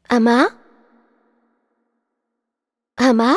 అమ్మా అమ్మా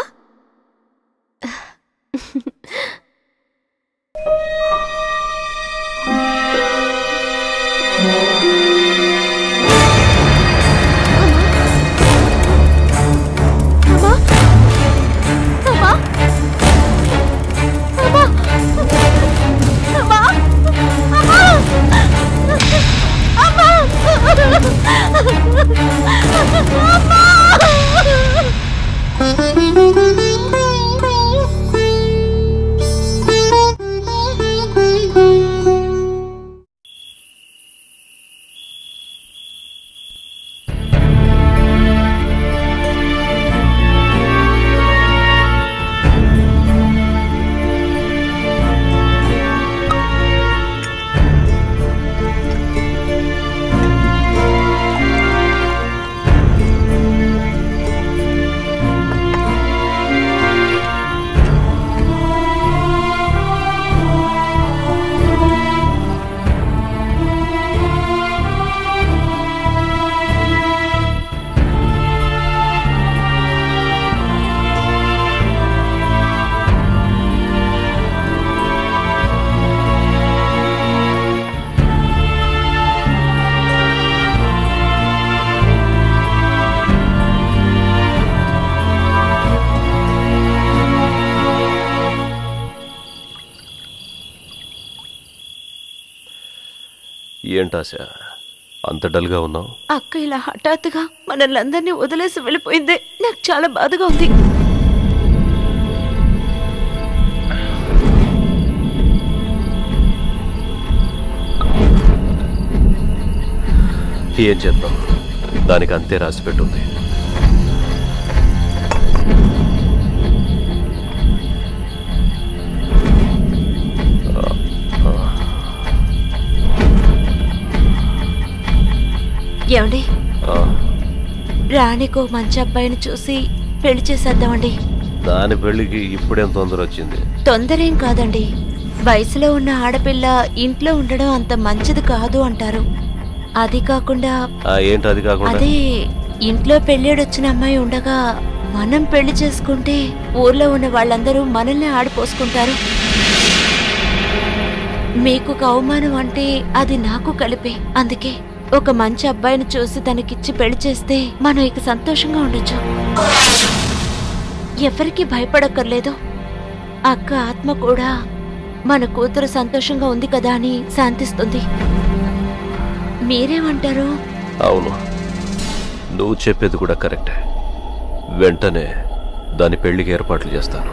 ఏంటాశ అంత డల్గా ఉన్నావు? అక్క ఇలా హఠాత్తుగా మనల్ని అందరినీ వదిలేసి వెళ్ళిపోయిందే నాకు చాలా బాధగా ఉంది. ఏం చేద్దాం, దానికి అంతే రాసి పెట్టుంది. ఏమండి, రాణికో మంచి అబ్బాయిని చూసి పెళ్లి చేసేద్దామండి. దాని పెళ్లికి ఇప్పుడేం తొందర వచ్చింది? తొందరేం కాదండి, వయసులో ఉన్న ఆడపిల్ల ఇంట్లో ఉండడం అంత మంచిది కాదు అంటారు. అది కాకుండా ఏంటి అది కాకుండా? అదే ఇంట్లో పెళ్ళేడొచ్చిన అమ్మాయి ఉండగా మనం పెళ్లి చేసుకుంటే ఊర్లో ఉన్న వాళ్ళందరూ మనల్ని ఆడిపోసుకుంటారు. మీకు ఒక అవమానం అంటే అది నాకు కలిపే. అందుకే ఒక మంచి అబ్బాయిని చూసి తనకిచ్చి పెళ్లి చేస్తే మనం ఇక సంతోషంగా ఉండొచ్చు. ఎవరికి భయపడక్కర్లేదు. అక్క ఆత్మ కూడా మన కూతురు సంతోషంగా ఉంది కదా అని శాంతిస్తుంది. మీరేమంటారు? అవును, నువ్వు చెప్పేది కూడా కరెక్టే. వెంటనే దాని పెళ్లికి ఏర్పాట్లు చేస్తాను.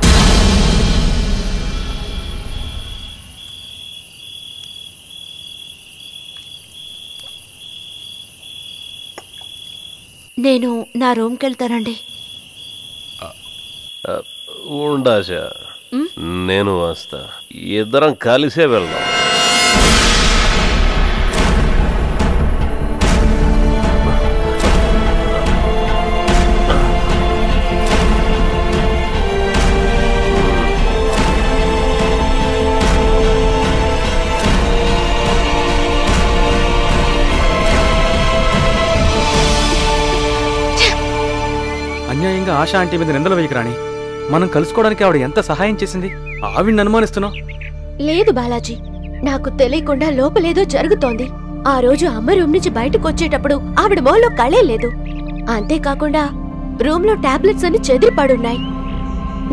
నేను నా రూమ్కి వెళ్తానండి. ఉండాశ, నేను వస్తా. ఇద్దరం కలిసే వెళ్దాం. అన్యాయంగా ఆశ ఆంటీ మీద నిందలు వేయకు రాణి. మనం కలుసుకోవడానికి ఆవిడ ఎంత సహాయం చేసింది. ఆవిడ్ని అనుమానిస్తున్నావు? లేదు బాలాజీ, నాకు తెలియకుండా లోపలేదో జరుగుతోంది. ఆ రోజు అమ్మ రూమ్ నుంచి బయటకు వచ్చేటప్పుడు ఆవిడ మొహంలో కళే లేదు. అంతేకాకుండా రూమ్ లో టాబ్లెట్స్ అన్ని చెదిరిపడున్నాయి.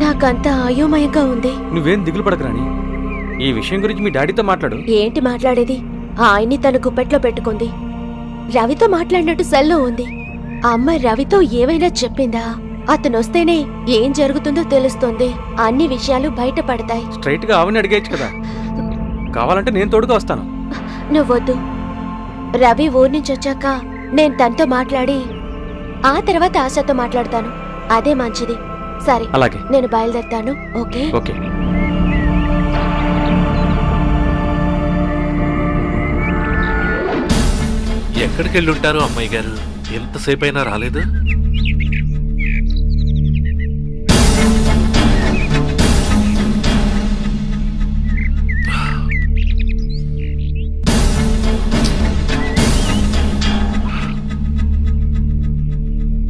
నాకంతా అయోమయంగా ఉంది. నువ్వేం దిగులు పడకు రాణి. ఈ విషయం గురించి మీ డాడీతో మాట్లాడు. ఏంటి మాట్లాడేది? ఆయన్ని తన గుప్పెట్లో పెట్టుకుంది. రవితో మాట్లాడినట్టు సెల్లో ఉంది. అమ్మ రవితో ఏమైనా చెప్పిందా? అతనొస్తేనే ఏం జరుగుతుందో తెలుస్తుంది. అన్ని విషయాలు బయటపడతాయి. స్ట్రైట్ గా ఆవిని అడిగేయచ్చు కదా. కావాలంటే నేను తోడుగా వస్తాను. నువ్వొద్దు. రవి ఊరి నుంచి వచ్చాక నేను తనతో మాట్లాడి ఆ తర్వాత ఆశతో మాట్లాడతాను. అదే మంచిది. సరే, అలాగే. నేను బయలుదేరుతాను. Okay okay. ఎక్కడికి వెళ్ళుంటారు అమ్మాయి గారు? ఎంతసేపు అయినా రాలేదు.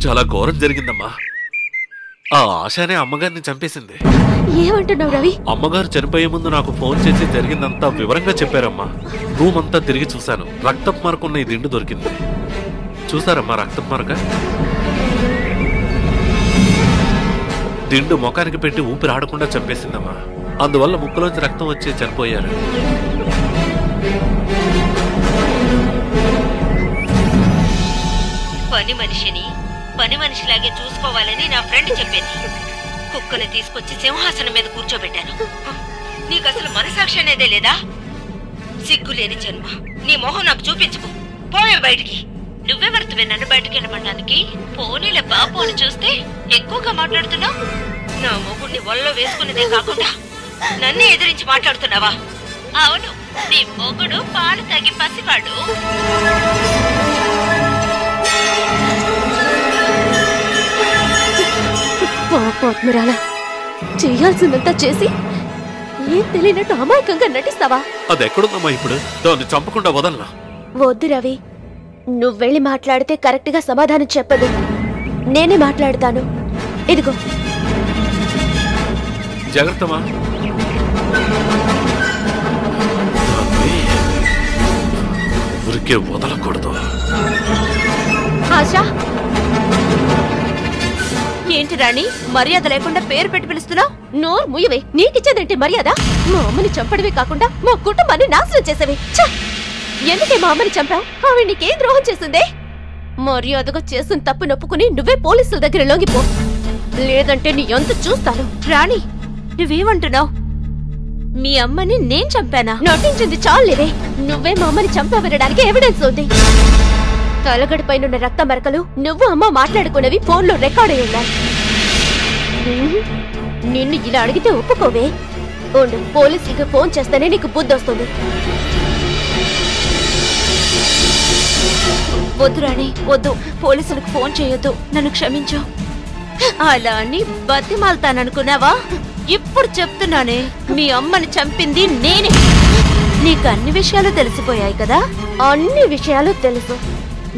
చాలా ఘోరం జరిగిందమ్మా. ఆ ఆశనే అమ్మగారిని చంపేసింది. ఏమంటున్నావు రవి? అమ్మగారు చనిపోయే ముందు నాకు ఫోన్ చేసి జరిగిందంతా వివరంగా చెప్పారమ్మా. రూమ్ అంతా తిరిగి చూశాను. రక్తపు మరకున్న ఈ దిండు దొరికింది. చూసారమ్మా రక్తపు మరక? దిండు ముఖానికి పెట్టి ఊపిరి ఆడకుండా చంపేసిందమ్మా. అందువల్ల ముక్కులోంచి రక్తం వచ్చి చనిపోయారు. పని మనిషిని పని మనిషిలాగే చూసుకోవాలని నా ఫ్రెండ్ చెప్పేది. కుక్కని తీసుకొచ్చి సింహాసనం మీద కూర్చోబెట్టాను. నీకు అసలు మనసాక్షి అనేదే లేదా? సిగ్గులేని జన్మ. నీ మొహం నాకు చూపించుకో. పోయే బయటికి. నువ్వెవరితో నన్ను బయటకు వెళ్ళమనడానికి? పోనీలే బాబు అని చూస్తే ఎక్కువగా మాట్లాడుతున్నావు. నా మొగుడిని ఒళ్ళో వేసుకునేదే కాకుండా నన్నే ఎదిరించి మాట్లాడుతున్నావా? అవును, నీ మొగుడు పాలు తాగి పసివాడు. పాపాత్మురాలా, చేయాల్సిందంతా చేసి ఏం తెలియనట్టు అమాయకంగా నటిస్తావా? అది ఎక్కడుందమ్మా ఇప్పుడు? దాన్ని చంపకుండా వదలనా? వద్దు రవి, నువ్వెళ్ళి మాట్లాడితే కరెక్ట్ గా సమాధానం చెప్పదు. నేనే మాట్లాడతాను. ఇదిగో. జాగ్రత్తమా. ఊరికే వదలకూడదు. ఆశా, ఏంటి రాణి, మర్యాద లేకుండా పేరు పెట్టి పిలుస్తున్నావు? నోరు ముయ్యవే. నీకిచ్చేదేంటి మర్యాద? మా అమ్మని చంపడమే కాకుండా మా కుటుంబాన్ని నాశనం చేసేవే. ఎందుకే మా అమ్మని చంపావు? ఆమె నీకేం ద్రోహం చేసిందే? మర్యాదగా చేసిన తప్పు నొప్పుకుని నువ్వే పోలీసుల దగ్గర లొంగిపో, లేదంటే నీ ఎంత చూస్తాను. రాణి, నువ్వేమంటున్నావు? మీ అమ్మని నేను చంపానా? నటించింది చాలేవే. నువ్వే మా అమ్మని చంపవనడానికి ఎవిడెన్స్ ఉంది. తలగడిపైనున్న రక్త మరకలు నువ్వు అమ్మ మాట్లాడుకునేవి ఫోన్లో రికార్డ్ అయి ఉన్నాయి. నిన్ను ఇలా అడిగితే ఒప్పుకోవే. ఉండు, పోలీసులకి ఫోన్ చేస్తేనే నీకు బుద్ధి వస్తుంది. వద్దు రాణి, వద్దు. పోలీసులకు ఫోన్ చేయొద్దు. నన్ను క్షమించు. అలా అని బతిమాలతాననుకున్నావా? ఇప్పుడు చెప్తున్నానే, మీ అమ్మని చంపింది నేనే. నీకు అన్ని విషయాలు తెలిసిపోయాయి కదా? అన్ని విషయాలు తెలుసు.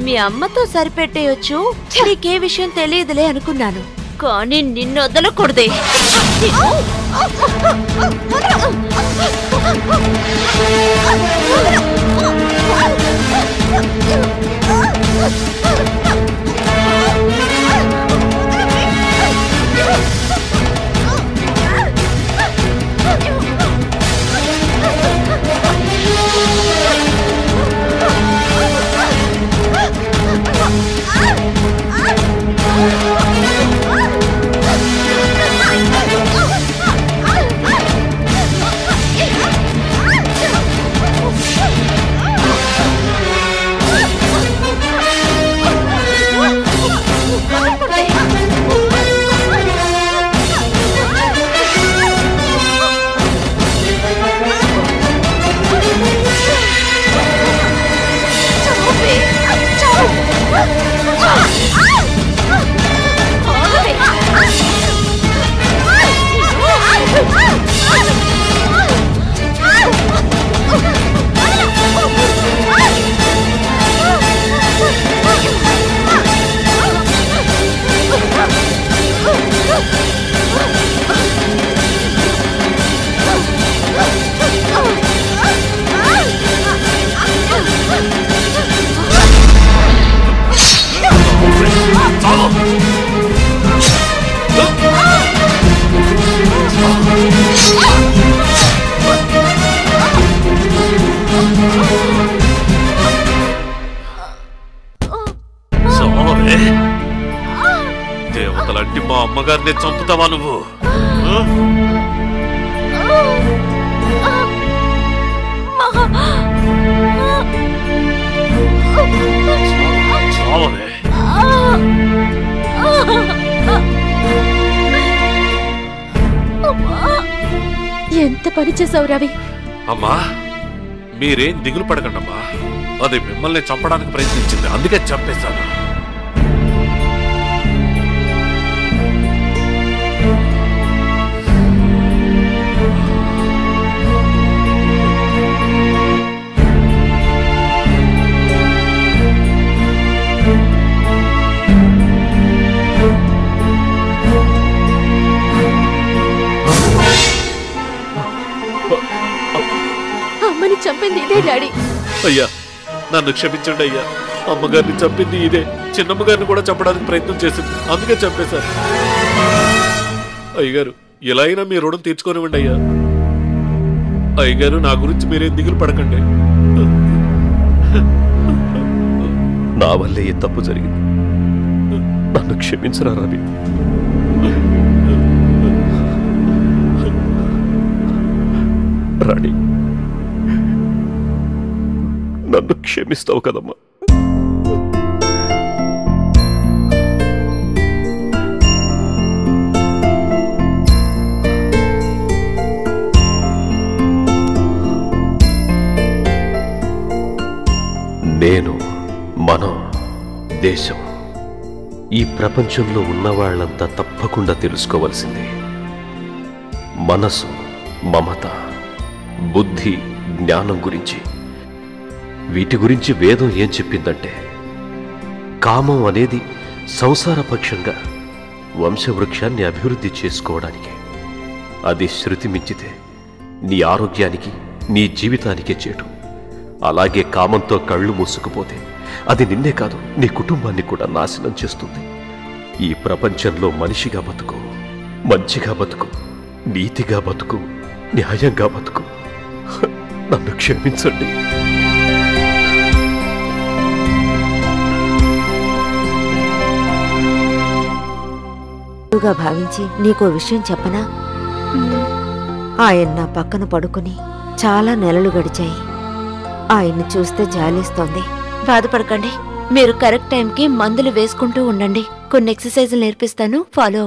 మీ అమ్మతో సరిపెట్టేయొచ్చు, నీకే విషయం తెలియదులే అనుకున్నాను, కానీ నిన్ను వదలకూడదే. దేవతలంటి మా అమ్మగారిని చంపుతావా నువ్వు? ఎంత పని చేసావు రవి. అమ్మా మీరేం దిగులు పడకండమ్మా, అది మిమ్మల్ని చంపడానికి ప్రయత్నించింది, అందుకే చంపేశాను. అమ్మని చంపింది ఇదే డాడీ. అయ్యా నన్ను క్షమించండి అయ్యా, అమ్మగారిని చంపింది ఇదే, చిన్నమ్మగారిని కూడా చంపడానికి ప్రయత్నం చేసింది, అందుకే చంపేశారు. అయ్యగారు ఎలా అయినా మీ రుణం తీర్చుకోనివ్వండి అయ్యా. అయ్యగారు నా గురించి మీరేం దిగులు పడకండి. నా వల్లే ఈ తప్పు జరిగింది, నన్ను క్షమించరా రవి. రాణి నన్ను క్షమిస్తావు కదమ్మా? నేను, మనం, దేశం, ఈ ప్రపంచంలో ఉన్నవాళ్లంతా తప్పకుండా తెలుసుకోవలసింది మనసు, మమత, బుద్ధి, జ్ఞానం గురించి. వీటి గురించి వేదం ఏం చెప్పిందంటే, కామం అనేది సంసారపక్షంగా వంశవృక్షాన్ని అభివృద్ధి చేసుకోవడానికి. అది శృతి మించితే నీ ఆరోగ్యానికి, నీ జీవితానికే చేటు. అలాగే కామంతో కళ్ళు మూసుకుపోతే అది నిన్నే కాదు, నీ కుటుంబాన్ని కూడా నాశనం చేస్తుంది. ఈ ప్రపంచంలో మనిషిగా బతుకు, మంచిగా బతుకు, నీతిగా బతుకు, న్యాయంగా బతుకు. నన్ను క్షమించండి. భావించి నీకో విషయం చెప్పనా? ఆయన నా పక్కన పడుకుని చాలా నెలలు గడిచాయి. ఆయన్ని చూస్తే జాలేస్తోంది. బాధపడకండి, మీరు కరెక్ట్ టైంకి మందులు వేసుకుంటూ ఉండండి. కొన్ని ఎక్సర్సైజులు నేర్పిస్తాను, ఫాలో